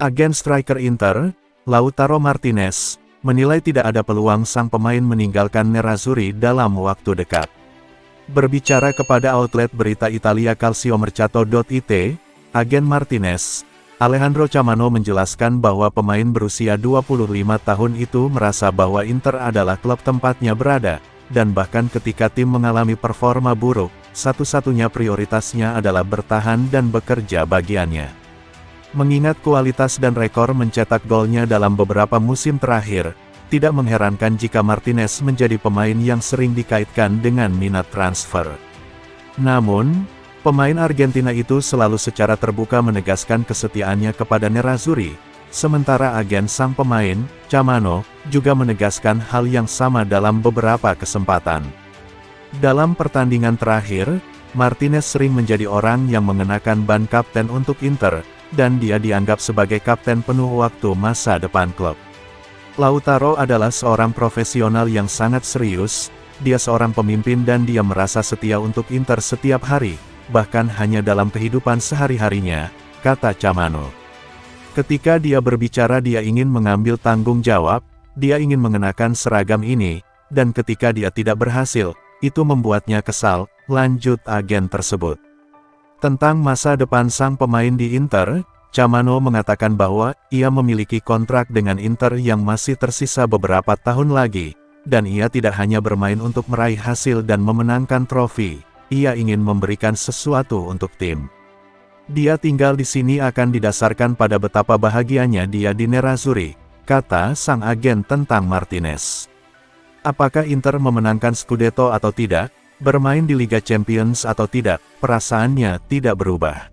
Agen striker Inter, Lautaro Martinez, menilai tidak ada peluang sang pemain meninggalkan Nerazzurri dalam waktu dekat. Berbicara kepada outlet berita Italia Calciomercato.it, agen Martinez, Alejandro Camano menjelaskan bahwa pemain berusia 25 tahun itu merasa bahwa Inter adalah klub tempatnya berada, dan bahkan ketika tim mengalami performa buruk, satu-satunya prioritasnya adalah bertahan dan bekerja bagiannya. Mengingat kualitas dan rekor mencetak golnya dalam beberapa musim terakhir, tidak mengherankan jika Martinez menjadi pemain yang sering dikaitkan dengan minat transfer. Namun, pemain Argentina itu selalu secara terbuka menegaskan kesetiaannya kepada Nerazzurri, sementara agen sang pemain, Camano, juga menegaskan hal yang sama dalam beberapa kesempatan. Dalam pertandingan terakhir, Martinez sering menjadi orang yang mengenakan ban kapten untuk Inter, dan dia dianggap sebagai kapten penuh waktu masa depan klub. Lautaro adalah seorang profesional yang sangat serius, dia seorang pemimpin dan dia merasa setia untuk Inter setiap hari, bahkan hanya dalam kehidupan sehari-harinya, kata Camano. Ketika dia berbicara dia ingin mengambil tanggung jawab, dia ingin mengenakan seragam ini, dan ketika dia tidak berhasil, itu membuatnya kesal, lanjut agen tersebut. Tentang masa depan sang pemain di Inter, Camano mengatakan bahwa ia memiliki kontrak dengan Inter yang masih tersisa beberapa tahun lagi, dan ia tidak hanya bermain untuk meraih hasil dan memenangkan trofi, ia ingin memberikan sesuatu untuk tim. Dia tinggal di sini akan didasarkan pada betapa bahagianya dia di Nerazzurri, kata sang agen tentang Martinez. Apakah Inter memenangkan Scudetto atau tidak? Bermain di Liga Champions atau tidak, perasaannya tidak berubah.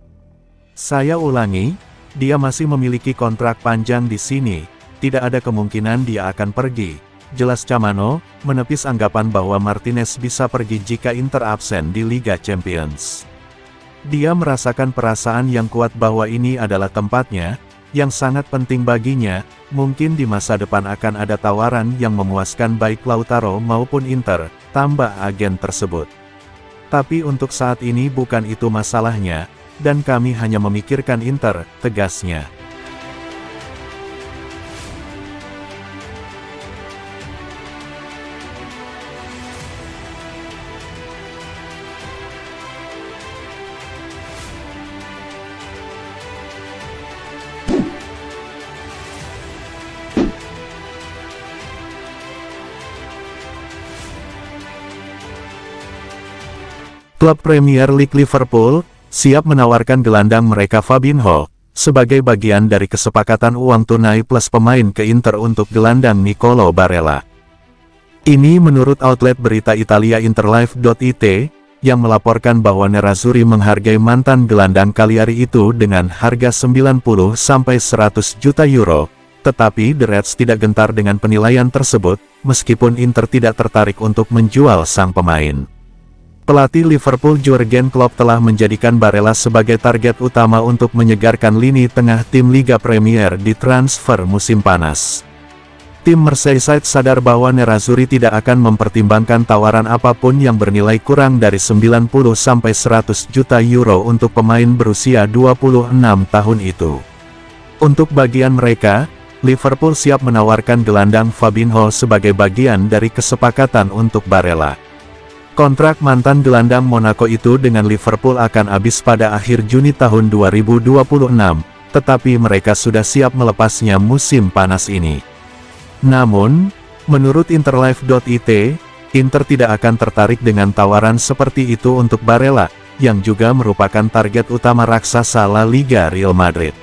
Saya ulangi, dia masih memiliki kontrak panjang di sini, tidak ada kemungkinan dia akan pergi, jelas Camano, menepis anggapan bahwa Martinez bisa pergi jika Inter absen di Liga Champions. Dia merasakan perasaan yang kuat bahwa ini adalah tempatnya, yang sangat penting baginya, mungkin di masa depan akan ada tawaran yang memuaskan baik Lautaro maupun Inter, tambah agen tersebut. Tapi untuk saat ini bukan itu masalahnya, dan kami hanya memikirkan Inter, tegasnya. Klub Premier League Liverpool, siap menawarkan gelandang mereka Fabinho, sebagai bagian dari kesepakatan uang tunai plus pemain ke Inter untuk gelandang Nicolo Barella. Ini menurut outlet berita Italia Interlife.it, yang melaporkan bahwa Nerazzurri menghargai mantan gelandang Cagliari itu dengan harga 90-100 juta euro, tetapi The Reds tidak gentar dengan penilaian tersebut, meskipun Inter tidak tertarik untuk menjual sang pemain. Pelatih Liverpool Jurgen Klopp telah menjadikan Barella sebagai target utama untuk menyegarkan lini tengah tim Liga Premier di transfer musim panas. Tim Merseyside sadar bahwa Nerazzurri tidak akan mempertimbangkan tawaran apapun yang bernilai kurang dari 90-100 juta euro untuk pemain berusia 26 tahun itu. Untuk bagian mereka, Liverpool siap menawarkan gelandang Fabinho sebagai bagian dari kesepakatan untuk Barella. Kontrak mantan gelandang Monaco itu dengan Liverpool akan habis pada akhir Juni tahun 2026, tetapi mereka sudah siap melepasnya musim panas ini. Namun, menurut Interlife.it, Inter tidak akan tertarik dengan tawaran seperti itu untuk Barella, yang juga merupakan target utama raksasa La Liga Real Madrid.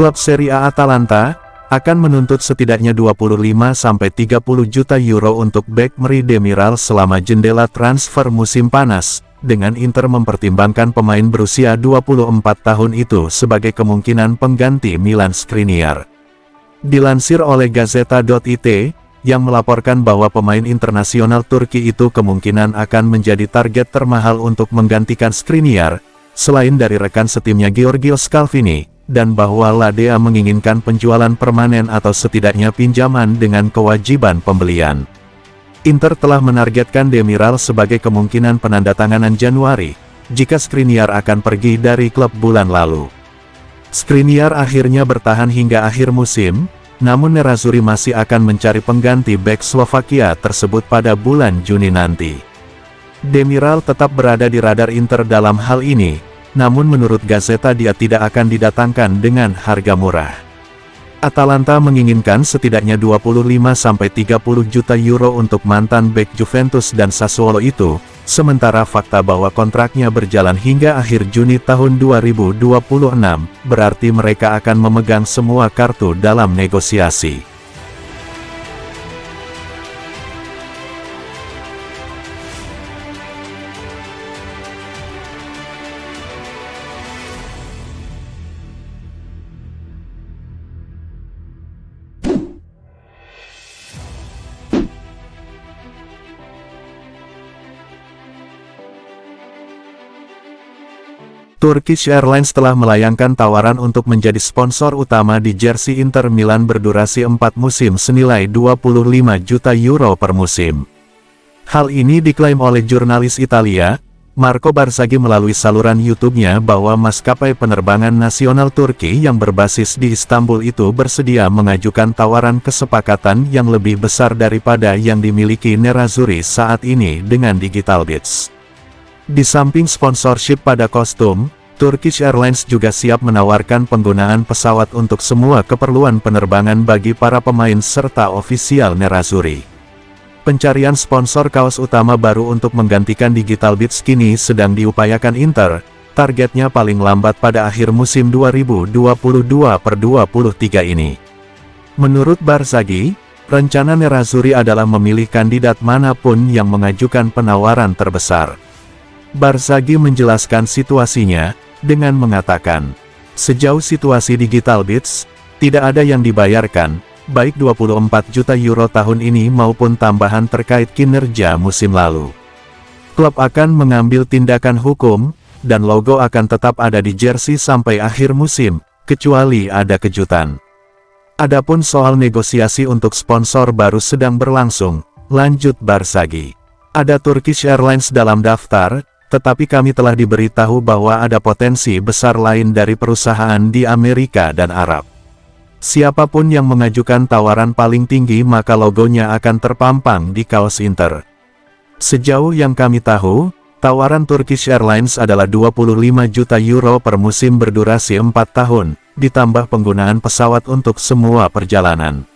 Klub Serie A Atalanta akan menuntut setidaknya 25-30 juta euro untuk bek Meri Demiral selama jendela transfer musim panas, dengan Inter mempertimbangkan pemain berusia 24 tahun itu sebagai kemungkinan pengganti Milan Skriniar. Dilansir oleh Gazzetta.it, yang melaporkan bahwa pemain internasional Turki itu kemungkinan akan menjadi target termahal untuk menggantikan Skriniar, selain dari rekan setimnya Georgios Calvini, dan bahwa Ladea menginginkan penjualan permanen atau setidaknya pinjaman dengan kewajiban pembelian. Inter telah menargetkan Demiral sebagai kemungkinan penandatanganan Januari, jika Skriniar akan pergi dari klub bulan lalu. Skriniar akhirnya bertahan hingga akhir musim, namun Nerazzurri masih akan mencari pengganti bek Slovakia tersebut pada bulan Juni nanti. Demiral tetap berada di radar Inter dalam hal ini, namun menurut Gazzetta dia tidak akan didatangkan dengan harga murah. Atalanta menginginkan setidaknya 25-30 juta euro untuk mantan bek Juventus dan Sassuolo itu, sementara fakta bahwa kontraknya berjalan hingga akhir Juni tahun 2026, berarti mereka akan memegang semua kartu dalam negosiasi. Turkish Airlines telah melayangkan tawaran untuk menjadi sponsor utama di jersey Inter Milan berdurasi 4 musim senilai 25 juta euro per musim. Hal ini diklaim oleh jurnalis Italia, Marco Barzaghi melalui saluran YouTube-nya bahwa maskapai penerbangan nasional Turki yang berbasis di Istanbul itu bersedia mengajukan tawaran kesepakatan yang lebih besar daripada yang dimiliki Nerazzurri saat ini dengan Digitalbits. Di samping sponsorship pada kostum, Turkish Airlines juga siap menawarkan penggunaan pesawat untuk semua keperluan penerbangan bagi para pemain serta ofisial Nerazzurri. Pencarian sponsor kaos utama baru untuk menggantikan Digitalbits kini sedang diupayakan Inter, targetnya paling lambat pada akhir musim 2022/23 ini. Menurut Barzaghi, rencana Nerazzurri adalah memilih kandidat manapun yang mengajukan penawaran terbesar. Barzaghi menjelaskan situasinya, dengan mengatakan, sejauh situasi Digitalbits, tidak ada yang dibayarkan, baik 24 juta euro tahun ini maupun tambahan terkait kinerja musim lalu. Klub akan mengambil tindakan hukum, dan logo akan tetap ada di jersey sampai akhir musim, kecuali ada kejutan. Adapun soal negosiasi untuk sponsor baru sedang berlangsung, lanjut Barzaghi. Ada Turkish Airlines dalam daftar, tetapi kami telah diberitahu bahwa ada potensi besar lain dari perusahaan di Amerika dan Arab. Siapapun yang mengajukan tawaran paling tinggi maka logonya akan terpampang di kaos Inter. Sejauh yang kami tahu, tawaran Turkish Airlines adalah 25 juta euro per musim berdurasi 4 tahun, ditambah penggunaan pesawat untuk semua perjalanan.